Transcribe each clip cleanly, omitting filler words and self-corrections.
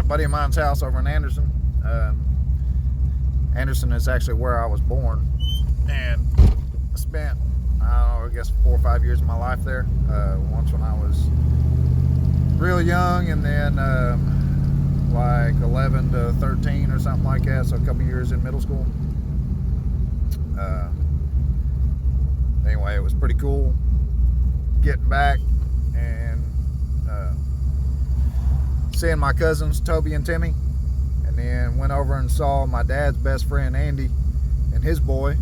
a buddy of mine's house over in Anderson. Anderson is actually where I was born, and I spent, I don't know, I guess 4 or 5 years of my life there. Once when I was real young, and then like 11 to 13 or something like that, so a couple years in middle school. Anyway, it was pretty cool getting back and seeing my cousins Toby and Timmy, and then went over and saw my dad's best friend Andy and his boy,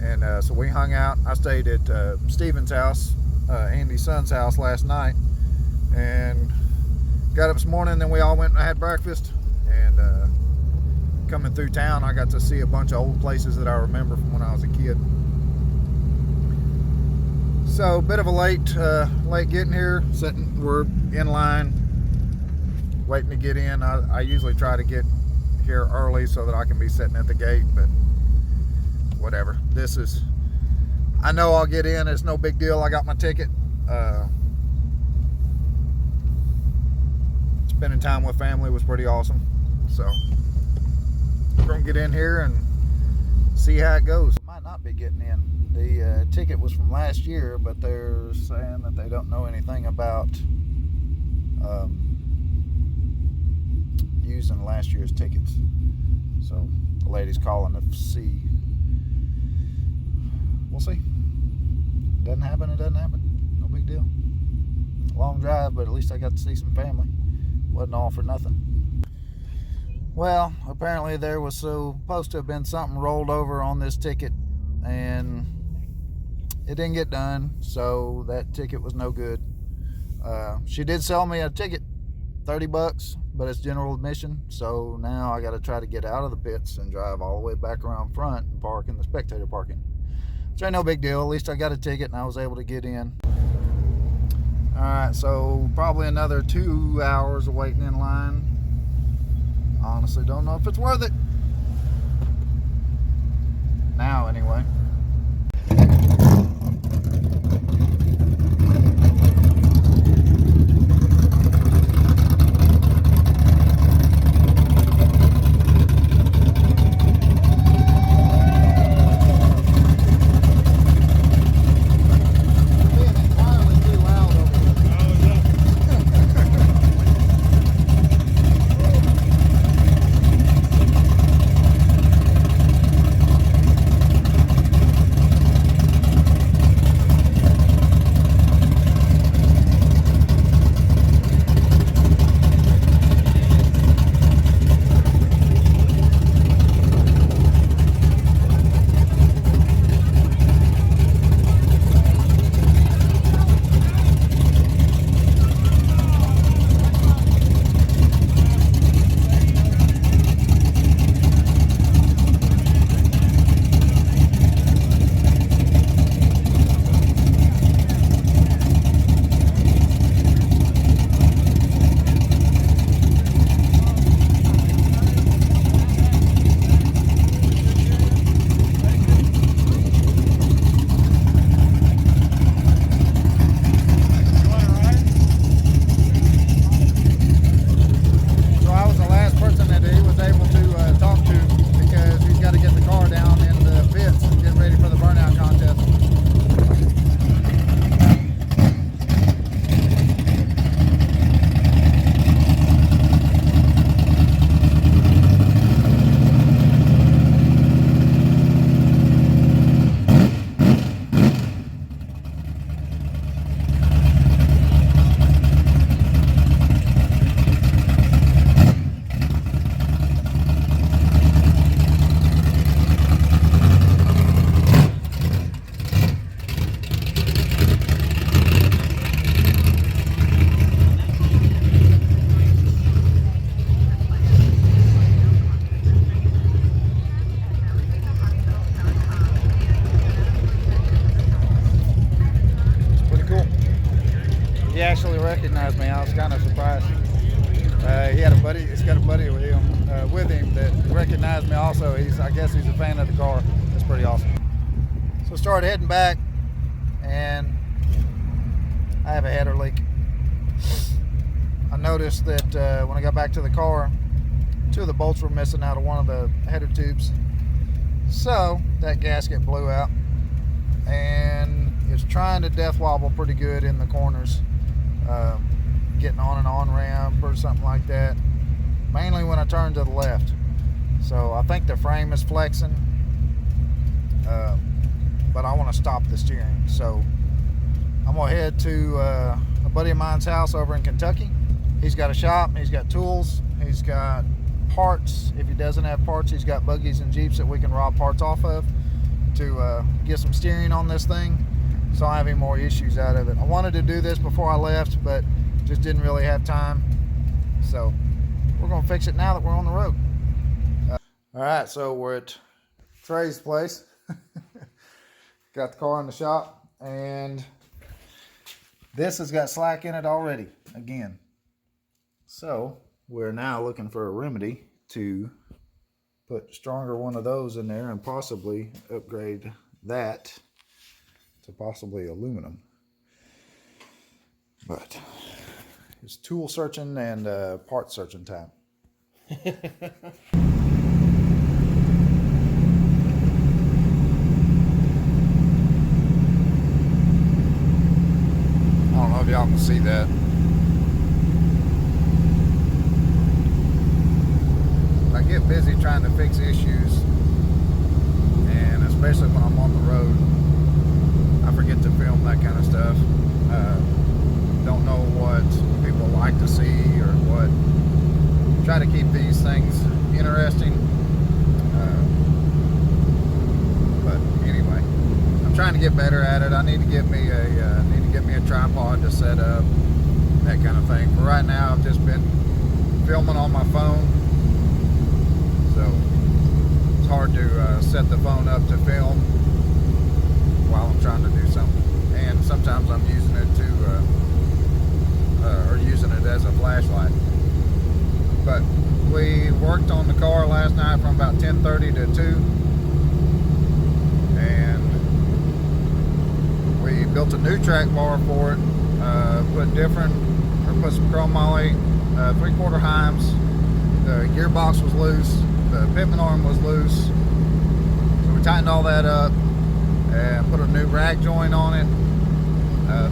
and so we hung out. I stayed at Steven's house, Andy's son's house, last night, and got up this morning. Then we all went and had breakfast, and coming through town I got to see a bunch of old places that I remember from when I was a kid. So a bit of a late getting here. We're in line waiting to get in. I usually try to get here early so that I can be sitting at the gate, but whatever. I know I'll get in. It's no big deal. I got my ticket. Spending time with family was pretty awesome. So we're gonna get in here and see how it goes. Might not be getting in. The ticket was from last year, but they're saying that they don't know anything about using last year's tickets. So the lady's calling to see. We'll see. Doesn't happen, it doesn't happen. No big deal. Long drive, but at least I got to see some family. Wasn't all for nothing. Well, apparently there was supposed to have been something rolled over on this ticket, and it didn't get done, so that ticket was no good. She did sell me a ticket, $30, but it's general admission, so now I got to try to get out of the pits and drive all the way back around front and park in the spectator parking. So ain't no big deal. At least I got a ticket and I was able to get in. Alright, so probably another 2 hours of waiting in line. Honestly, don't know if it's worth it. Now, anyway. He actually recognized me. I was kind of surprised. He's got a buddy with him that recognized me also. I guess he's a fan of the car. That's pretty awesome. So started heading back, and I have a header leak. I noticed that when I got back to the car, 2 of the bolts were missing out of one of the header tubes. So that gasket blew out, and it's trying to death wobble pretty good in the corners, getting on and on ramp or something like that, mainly when I turn to the left. So I think the frame is flexing, but I want to stop the steering. So I'm gonna head to a buddy of mine's house over in Kentucky. He's got a shop, he's got tools, he's got parts. If he doesn't have parts, he's got buggies and Jeeps that we can rob parts off of to get some steering on this thing, so I don't have any more issues out of it. I wanted to do this before I left, but just didn't really have time. So we're gonna fix it now that we're on the road. All right, so we're at Trey's place. Got the car in the shop, and this has got slack in it already again. So we're now looking for a remedy to put a stronger one of those in there and possibly upgrade that to possibly aluminum. But it's tool searching and part searching time. I don't know if y'all can see that. I get busy trying to fix issues, and especially when I'm on the road, I forget to film that kind of stuff. Don't know what people like to see or what. Try to keep these things interesting. But anyway, I'm trying to get better at it. I need to get me a tripod to set up, that kind of thing. For right now, I've just been filming on my phone, so it's hard to set the phone up to film while I'm trying to do something. And sometimes I'm using it using it as a flashlight. But we worked on the car last night from about 10:30 to 2, and we built a new track bar for it. Put some chrome moly, 3/4 Heims. The gearbox was loose, the pitman arm was loose, so we tightened all that up and put a new rack joint on it.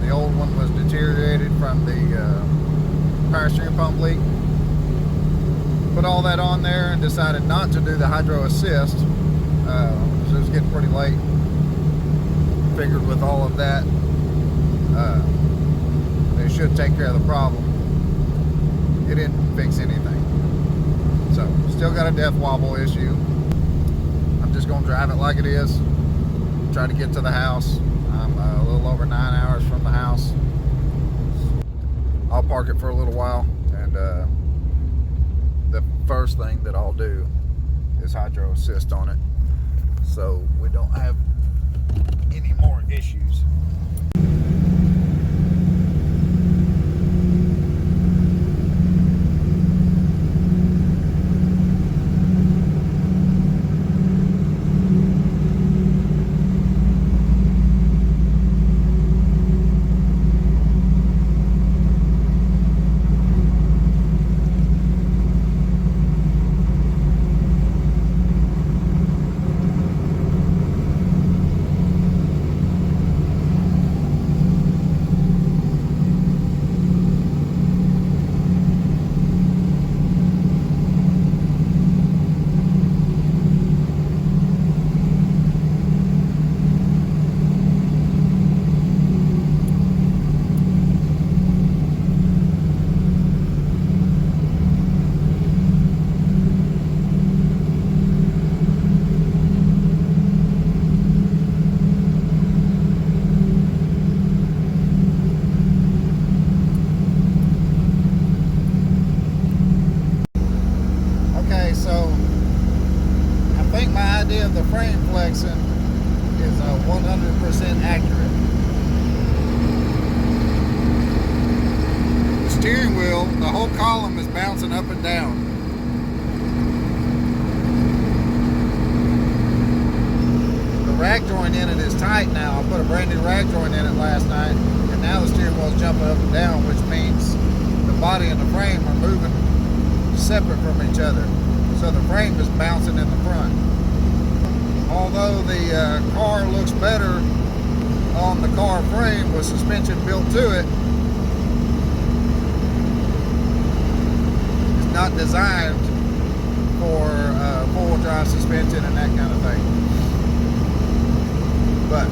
The old one was deteriorated from the power steering pump leak. Put all that on there and decided not to do the hydro assist, so it was getting pretty late. Figured with all of that, they should take care of the problem. It didn't fix anything. So still got a death wobble issue. I'm just gonna drive it like it is, try to get to the house. I'm a little over 9 hours from the house. I'll park it for a little while, and the first thing that I'll do is hydro assist on it, so we don't have any more issues. idea of the frame flexing is 100% accurate. The steering wheel, the whole column is bouncing up and down. The rack joint in it is tight now. I put a brand new rack joint in it last night, and now the steering wheel is jumping up and down, which means the body and the frame are moving separate from each other. So the frame is bouncing in the front. Although the car looks better on the car frame with suspension built to it, it's not designed for four-wheel drive suspension and that kind of thing. But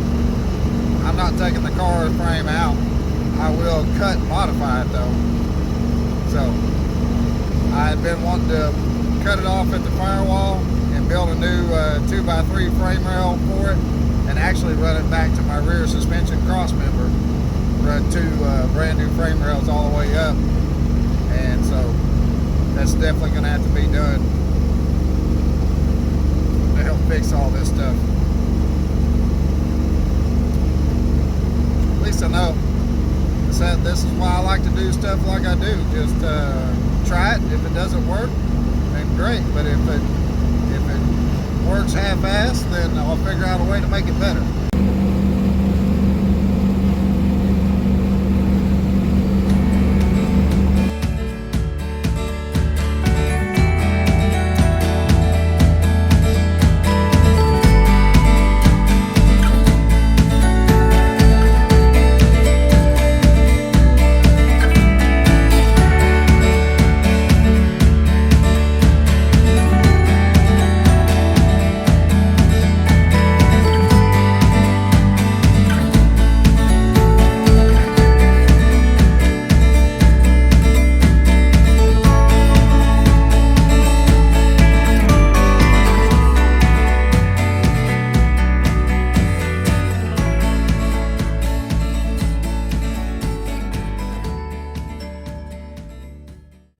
I'm not taking the car frame out. I will cut and modify it though. So I had been wanting to cut it off at the firewall and build a new 2x3 frame rail for it, and actually run it back to my rear suspension cross member. Run two brand new frame rails all the way up, and so that's definitely going to have to be done to help fix all this stuff. At least I know. This is why I like to do stuff like I do. Just try it. If it doesn't work, then great. But if it works half-assed, then I'll figure out a way to make it better.